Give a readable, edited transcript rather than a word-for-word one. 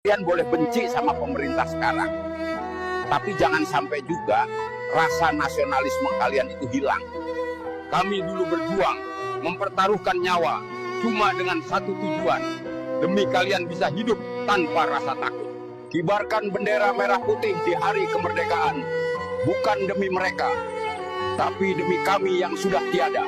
Kalian boleh benci sama pemerintah sekarang, tapi jangan sampai juga rasa nasionalisme kalian itu hilang. Kami dulu berjuang, mempertaruhkan nyawa, cuma dengan satu tujuan, demi kalian bisa hidup tanpa rasa takut. Kibarkan bendera merah putih di hari kemerdekaan, bukan demi mereka, tapi demi kami yang sudah tiada.